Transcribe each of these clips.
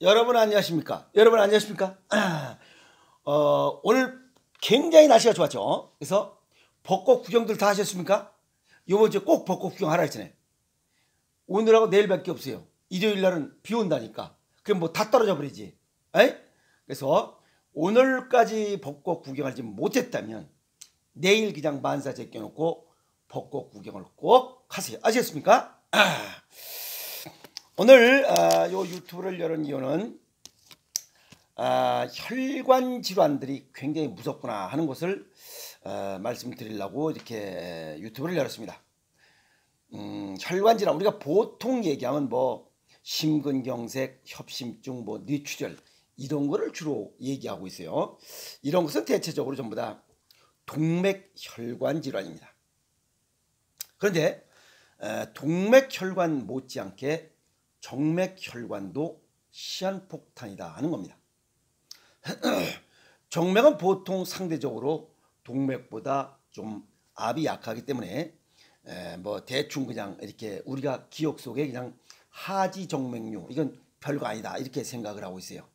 여러분 안녕하십니까? 여러분 안녕하십니까? 오늘 굉장히 날씨가 좋았죠. 그래서 벚꽃 구경들 다 하셨습니까? 요번 주에 꼭 벚꽃 구경하라 했잖아요. 오늘하고 내일밖에 없어요. 일요일 날은 비 온다니까. 그럼 뭐 다 떨어져 버리지. 에? 그래서 오늘까지 벚꽃 구경하지 못했다면 내일 그냥 만사 제껴놓고 벚꽃 구경을 꼭 하세요. 아시겠습니까? 오늘 요 유튜브를 열은 이유는 혈관 질환들이 굉장히 무섭구나 하는 것을 말씀드리려고 이렇게 유튜브를 열었습니다. 혈관 질환 우리가 보통 얘기하면 뭐 심근경색, 협심증, 뭐 뇌출혈 이런 거를 주로 얘기하고 있어요. 이런 것은 대체적으로 전부 다 동맥혈관 질환입니다. 그런데 동맥혈관 못지않게 정맥혈관도 시한폭탄이다 하는 겁니다. 정맥은 보통 상대적으로 동맥보다 좀 압이 약하기 때문에 뭐 대충 그냥 이렇게 우리가 기억 속에 그냥 하지정맥류 이건 별거 아니다 이렇게 생각을 하고 있어요.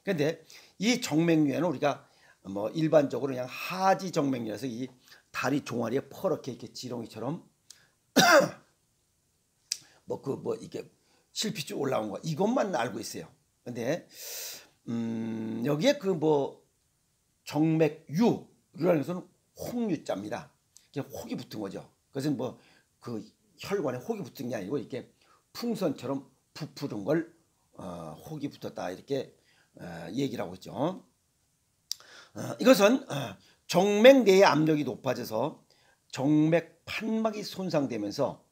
그런데 이 정맥류에는 우리가 뭐 일반적으로 그냥 하지정맥류에서 이 다리 종아리에 퍼렇게 이렇게 지렁이처럼 뭐 이게 실핏줄 올라온 거 이것만 알고 있어요. 근데 여기에 그 뭐 정맥유라는 것은 혹유자입니다. 혹이 붙은 거죠. 그것은 뭐 그 혈관에 혹이 붙은 게 아니고 이렇게 풍선처럼 부푸른 걸 혹이 붙었다 이렇게 얘기를 하고 있죠. 이것은 정맥 내의 압력이 높아져서 정맥 판막이 손상되면서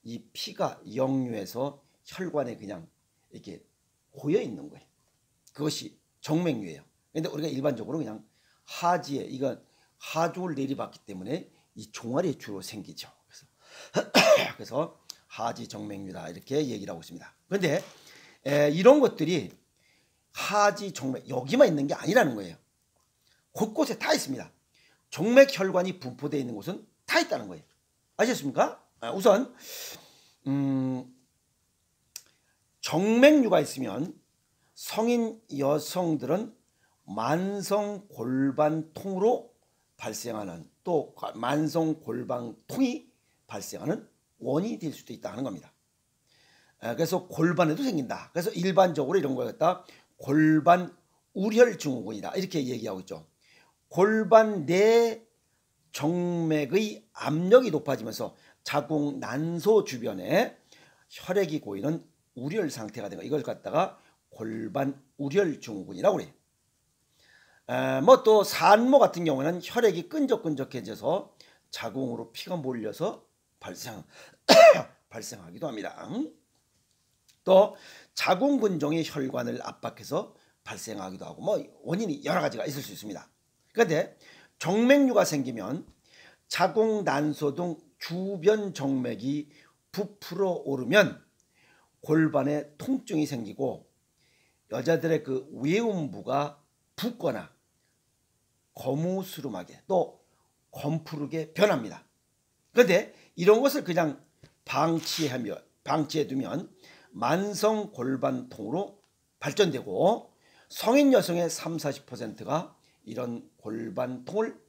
이 피가 역류해서 혈관에 그냥 이렇게 고여 있는 거예요. 그것이 정맥류예요. 그런데 우리가 일반적으로 그냥 하지에 이건 하주를 내리봤기 때문에 이 종아리에 주로 생기죠. 그래서 하지 정맥류다 이렇게 얘기를 하고 있습니다. 그런데 이런 것들이 하지 정맥 여기만 있는 게 아니라는 거예요. 곳곳에 다 있습니다. 정맥혈관이 분포되어 있는 곳은 다 있다는 거예요. 아셨습니까? 우선 정맥류가 있으면 성인 여성들은 만성 골반통으로 발생하는 또 만성 골반통이 발생하는 원인이 될 수도 있다는 겁니다. 그래서 골반에도 생긴다. 그래서 일반적으로 이런 걸 갖다 골반 우혈 증후군이다 이렇게 얘기하고 있죠. 골반 내 정맥의 압력이 높아지면서 자궁 난소 주변에 혈액이 고이는 우혈 상태가 되고 이걸 갖다가 골반 우혈 증후군이라고 그래요. 뭐 또 산모 같은 경우는 혈액이 끈적끈적해져서 자궁으로 피가 몰려서 발생하기도 합니다. 또 자궁근종이 혈관을 압박해서 발생하기도 하고 뭐 원인이 여러 가지가 있을 수 있습니다. 그런데 정맥류가 생기면 자궁 난소 등 주변 정맥이 부풀어 오르면 골반에 통증이 생기고 여자들의 그 외음부가 붓거나 거무스름하게 또 검푸르게 변합니다. 그런데 이런 것을 그냥 방치해두면 만성 골반통으로 발전되고 성인 여성의 30-40%가 이런 골반통을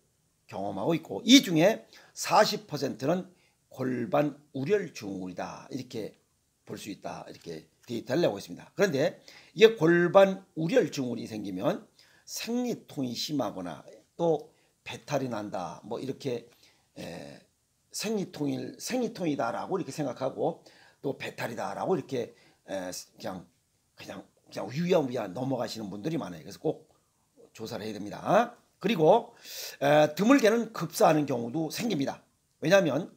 경험하고 있고 이 중에 40%는 골반 우혈 증후군이다 이렇게 볼 수 있다 이렇게 데이터를 내고 있습니다. 그런데 이게 골반 우혈 증후군이 생기면 생리통이 심하거나 또 배탈이 난다 뭐 이렇게 생리통이다라고 이렇게 생각하고 또 배탈이다라고 이렇게 그냥 위험위험 넘어가시는 분들이 많아요. 그래서 꼭 조사를 해야 됩니다. 그리고 드물게는 급사하는 경우도 생깁니다. 왜냐하면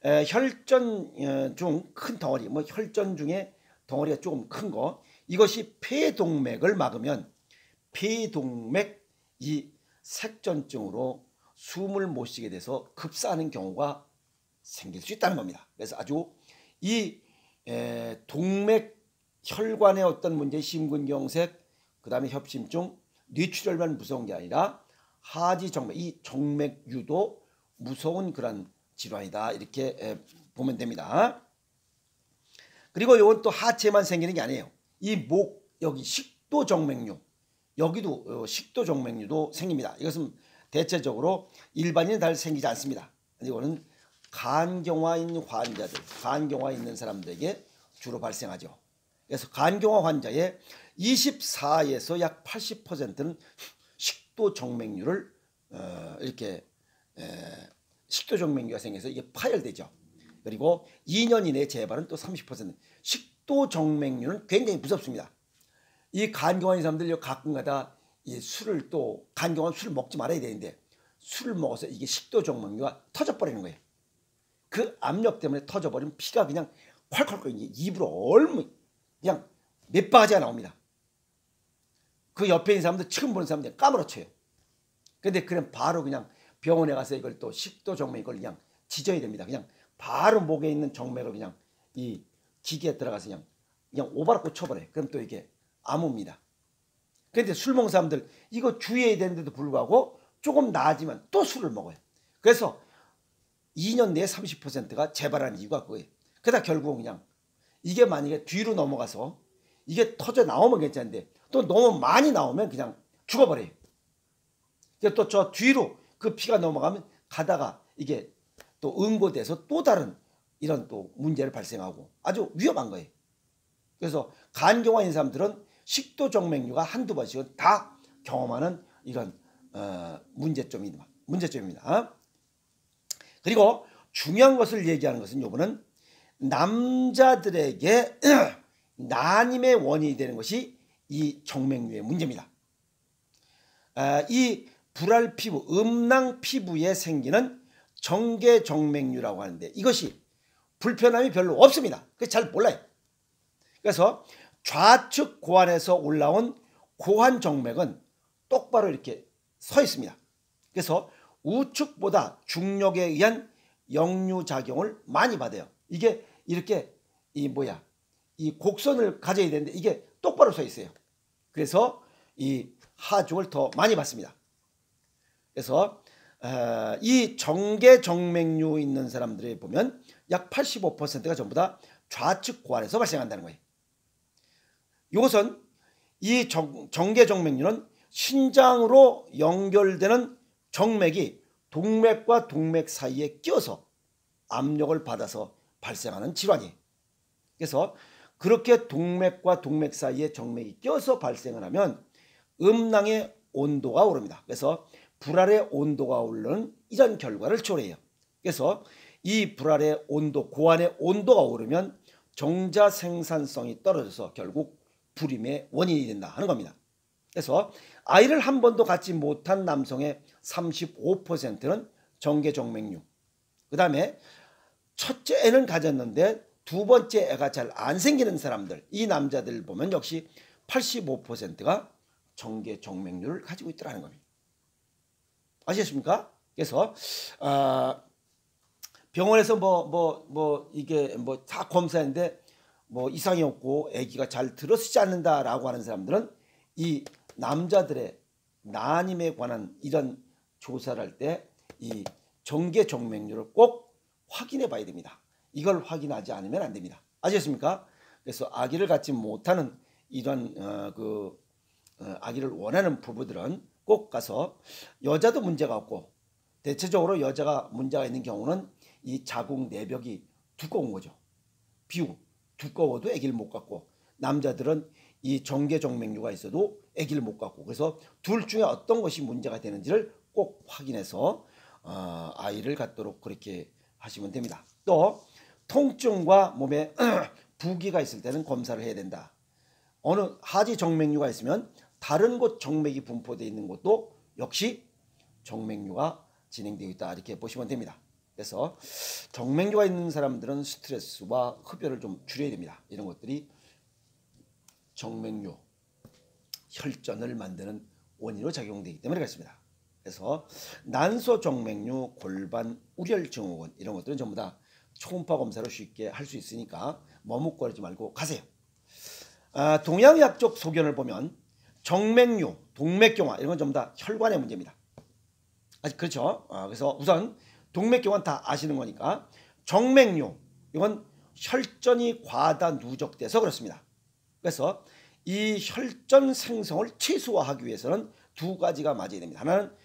혈전 중 큰 덩어리, 뭐 혈전 중에 덩어리가 조금 큰 거, 이것이 폐동맥을 막으면 폐동맥 이 색전증으로 숨을 못 쉬게 돼서 급사하는 경우가 생길 수 있다는 겁니다. 그래서 아주 이 동맥 혈관의 어떤 문제, 심근경색, 그 다음에 협심증, 뇌출혈만 무서운 게 아니라 하지 정맥, 이 정맥류도 무서운 그런 질환이다 이렇게 보면 됩니다. 그리고 이건 또 하체만 생기는 게 아니에요. 이 목, 여기 식도정맥류, 여기도 식도정맥류도 생깁니다. 이것은 대체적으로 일반인은 잘 생기지 않습니다. 이거는 간경화 있는 환자들, 간경화 있는 사람들에게 주로 발생하죠. 그래서 간경화 환자의 24에서 약 80%는 식도정맥류를 이렇게 식도정맥류가 생겨서 이게 파열되죠. 그리고 2년 이내 재발은 또 30%. 식도정맥류는 굉장히 무섭습니다. 이 간경화인 사람들 가끔가다 이 술을 또 간경화 술을 먹지 말아야 되는데 술을 먹어서 이게 식도정맥류가 터져버리는 거예요. 그 압력 때문에 터져버리면 피가 그냥 콸콸콸 입으로 얼마 그냥 몇 바가지가 나옵니다. 그 옆에 있는 사람들 처음 보는 사람들 까무러쳐요. 근데 그냥 바로 그냥 병원에 가서 이걸 또 식도정맥 이걸 그냥 지져야 됩니다. 그냥 바로 목에 있는 정맥을 그냥 이 기계에 들어가서 그냥 오바락고 쳐버려요. 그럼 또 이게 암입니다. 그런데 술 먹는 사람들 이거 주의해야 되는데도 불구하고 조금 나아지면 또 술을 먹어요. 그래서 2년 내에 30%가 재발하는 이유가 그거예요. 그러다 결국은 그냥 이게 만약에 뒤로 넘어가서 이게 터져 나오면 괜찮은데 또 너무 많이 나오면 그냥 죽어버려요. 또 저 뒤로 그 피가 넘어가면 가다가 이게 또 응고돼서 또 다른 이런 또 문제를 발생하고 아주 위험한 거예요. 그래서 간경화인 사람들은 식도정맥류가 한두 번씩은 다 경험하는 이런 문제점입니다. 그리고 중요한 것을 얘기하는 것은 요거는 남자들에게 난임의 원인이 되는 것이 이 정맥류의 문제입니다. 이 불알 피부, 음낭 피부에 생기는 정계정맥류라고 하는데 이것이 불편함이 별로 없습니다. 그래서 잘 몰라요. 그래서 좌측 고환에서 올라온 고환정맥은 똑바로 이렇게 서 있습니다. 그래서 우측보다 중력에 의한 역류작용을 많이 받아요. 이게 이렇게 이 곡선을 가져야 되는데 이게 똑바로 서 있어요. 그래서 이 하중을 더 많이 받습니다. 그래서 이 정계정맥류 있는 사람들에 보면 약 85%가 전부 다 좌측 고환에서 발생한다는 거예요. 이것은 이 정계정맥류는 신장으로 연결되는 정맥이 동맥과 동맥 사이에 끼어서 압력을 받아서 발생하는 질환이에요. 그래서 그렇게 동맥과 동맥 사이에 정맥이 껴서 발생을 하면 음낭의 온도가 오릅니다. 그래서 불알의 온도가 오르는 이런 결과를 초래해요. 그래서 이 불알의 온도, 고환의 온도가 오르면 정자 생산성이 떨어져서 결국 불임의 원인이 된다 하는 겁니다. 그래서 아이를 한 번도 갖지 못한 남성의 35%는 정계정맥류, 그 다음에 첫째 애는 가졌는데 두 번째 애가 잘 안 생기는 사람들, 이 남자들 보면 역시 85%가 정계정맥류를 가지고 있더라는 겁니다. 아시겠습니까? 그래서 병원에서 이게 다 검사했는데 이상이 없고 아기가 잘 들어서지 않는다라고 하는 사람들은 이 남자들의 난임에 관한 이런 조사를 할 때 이 정계정맥류를 꼭 확인해 봐야 됩니다. 이걸 확인하지 않으면 안 됩니다. 아시겠습니까? 그래서 아기를 갖지 못하는 이런 아기를 원하는 부부들은 꼭 가서, 여자도 문제가 없고 대체적으로 여자가 문제가 있는 경우는 이 자궁 내벽이 두꺼운 거죠. 비우 두꺼워도 아기를 못 갖고, 남자들은 이 정계정맥류가 있어도 아기를 못 갖고, 그래서 둘 중에 어떤 것이 문제가 되는지를 꼭 확인해서 아이를 갖도록 그렇게 하시면 됩니다. 또 통증과 몸에 부기가 있을 때는 검사를 해야 된다. 어느 하지 정맥류가 있으면 다른 곳 정맥이 분포되어 있는 곳도 역시 정맥류가 진행되어 있다, 이렇게 보시면 됩니다. 그래서 정맥류가 있는 사람들은 스트레스와 흡연을 좀 줄여야 됩니다. 이런 것들이 정맥류, 혈전을 만드는 원인으로 작용되기 때문에 그렇습니다. 그래서 난소 정맥류, 골반 우렬 증후군, 이런 것들은 전부 다 초음파 검사로 쉽게 할 수 있으니까 머뭇거리지 말고 가세요. 동양의학 쪽 소견을 보면 정맥류, 동맥경화 이런 건 전부 다 혈관의 문제입니다. 그렇죠? 그래서 우선 동맥경화는 다 아시는 거니까, 정맥류 이건 혈전이 과다 누적돼서 그렇습니다. 그래서 이 혈전 생성을 최소화하기 위해서는 두 가지가 맞아야 됩니다. 하나는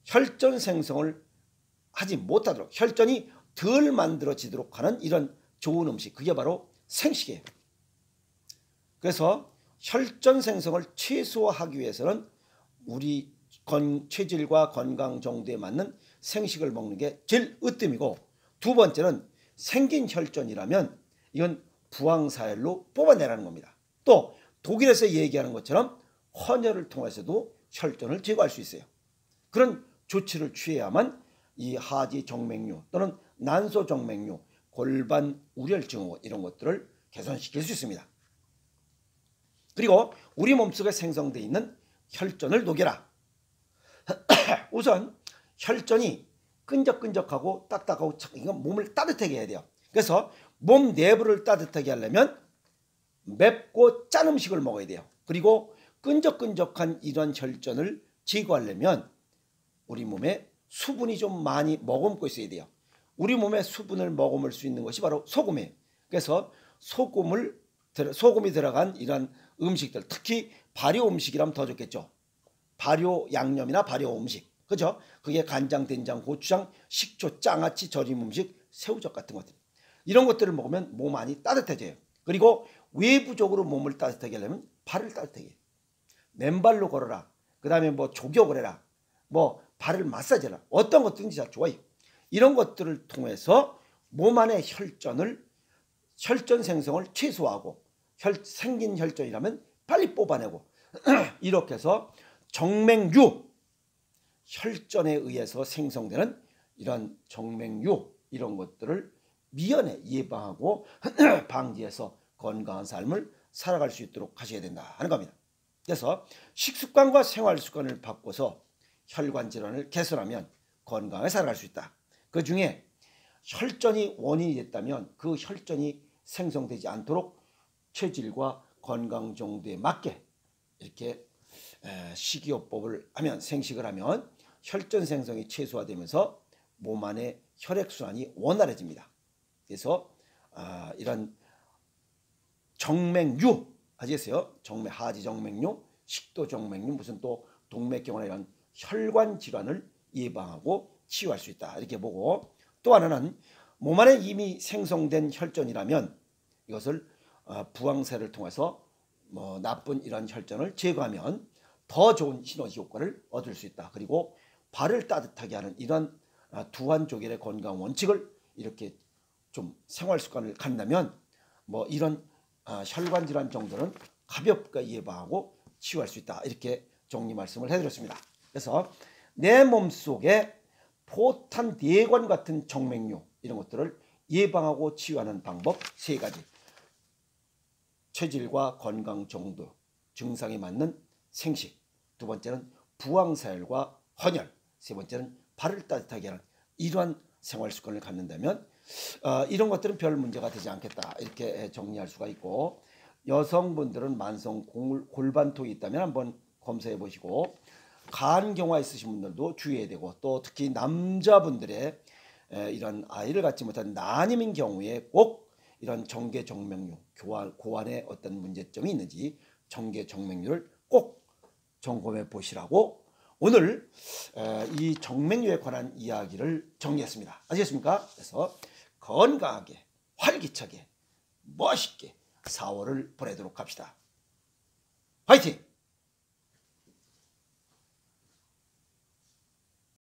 혈전 생성을 하지 못하도록 혈전이 덜 만들어지도록 하는 이런 좋은 음식, 그게 바로 생식이에요. 그래서 혈전 생성을 최소화하기 위해서는 우리 체질과 건강 정도에 맞는 생식을 먹는 게 제일 으뜸이고, 두 번째는 생긴 혈전이라면 이건 부항사혈로 뽑아내라는 겁니다. 또 독일에서 얘기하는 것처럼 헌혈을 통해서도 혈전을 제거할 수 있어요. 그런 조치를 취해야만 이 하지 정맥류 또는 난소 정맥류, 골반 우렬 증후 이런 것들을 개선시킬 수 있습니다. 그리고 우리 몸속에 생성되어 있는 혈전을 녹여라. 우선 혈전이 끈적끈적하고 딱딱하고 이건 몸을 따뜻하게 해야 돼요. 그래서 몸 내부를 따뜻하게 하려면 맵고 짠 음식을 먹어야 돼요. 그리고 끈적끈적한 이런 혈전을 제거하려면 우리 몸에 수분이 좀 많이 머금고 있어야 돼요. 우리 몸에 수분을 머금을 수 있는 것이 바로 소금이에요. 그래서 소금이 들어간 이런 음식들, 특히 발효 음식이라면 더 좋겠죠. 발효 양념이나 발효 음식, 그죠? 그게 간장, 된장, 고추장, 식초, 장아찌, 절임 음식, 새우젓 같은 것들, 이런 것들을 먹으면 몸 안이 따뜻해져요. 그리고 외부적으로 몸을 따뜻하게 하려면 발을 따뜻하게 해요. 맨발로 걸어라. 그 다음에 뭐 조격을 해라. 뭐 발을 마사지해라. 어떤 것든지 다 좋아요. 이런 것들을 통해서 몸 안의 혈전 생성을 최소화하고 생긴 혈전이라면 빨리 뽑아내고 이렇게 해서 정맥류, 혈전에 의해서 생성되는 이런 정맥류 이런 것들을 미연에 예방하고 방지해서 건강한 삶을 살아갈 수 있도록 하셔야 된다 하는 겁니다. 그래서 식습관과 생활습관을 바꿔서 혈관 질환을 개선하면 건강하게 살아갈 수 있다. 그 중에 혈전이 원인이 됐다면 그 혈전이 생성되지 않도록 체질과 건강 정도에 맞게 이렇게 식이요법을 하면, 생식을 하면 혈전 생성이 최소화되면서 몸 안의 혈액순환이 원활해집니다. 그래서 이런 정맥류 아시겠어요? 하지 정맥류, 식도 정맥류, 무슨 또 동맥경화나 이런 혈관 질환을 예방하고 치유할 수 있다 이렇게 보고, 또 하나는 몸 안에 이미 생성된 혈전이라면 이것을 부항사를 통해서 나쁜 이런 혈전을 제거하면 더 좋은 시너지 효과를 얻을 수 있다. 그리고 발을 따뜻하게 하는 이런 두한조결의 건강 원칙을 이렇게 좀 생활 습관을 갖는다면 이런 혈관 질환 정도는 가볍게 예방하고 치유할 수 있다. 이렇게 정리 말씀을 해드렸습니다. 그래서 내 몸속에 포탄 대관 같은 정맥류 이런 것들을 예방하고 치유하는 방법 3가지. 체질과 건강 정도, 증상에 맞는 생식, 두 번째는 부항사혈과 헌혈, 세 번째는 발을 따뜻하게 하는 이러한 생활 습관을 갖는다면 이런 것들은 별 문제가 되지 않겠다 이렇게 정리할 수가 있고, 여성분들은 만성 골반통이 있다면 한번 검사해 보시고, 간경화 있으신 분들도 주의해야 되고, 또 특히 남자분들의 이런 아이를 갖지 못한 난임인 경우에 꼭 이런 정계정맥류, 고환에 어떤 문제점이 있는지 정계정맥류를 꼭 점검해 보시라고 오늘 이 정맥류에 관한 이야기를 정리했습니다. 아시겠습니까? 그래서 건강하게, 활기차게, 멋있게 4월을 보내도록 합시다. 화이팅!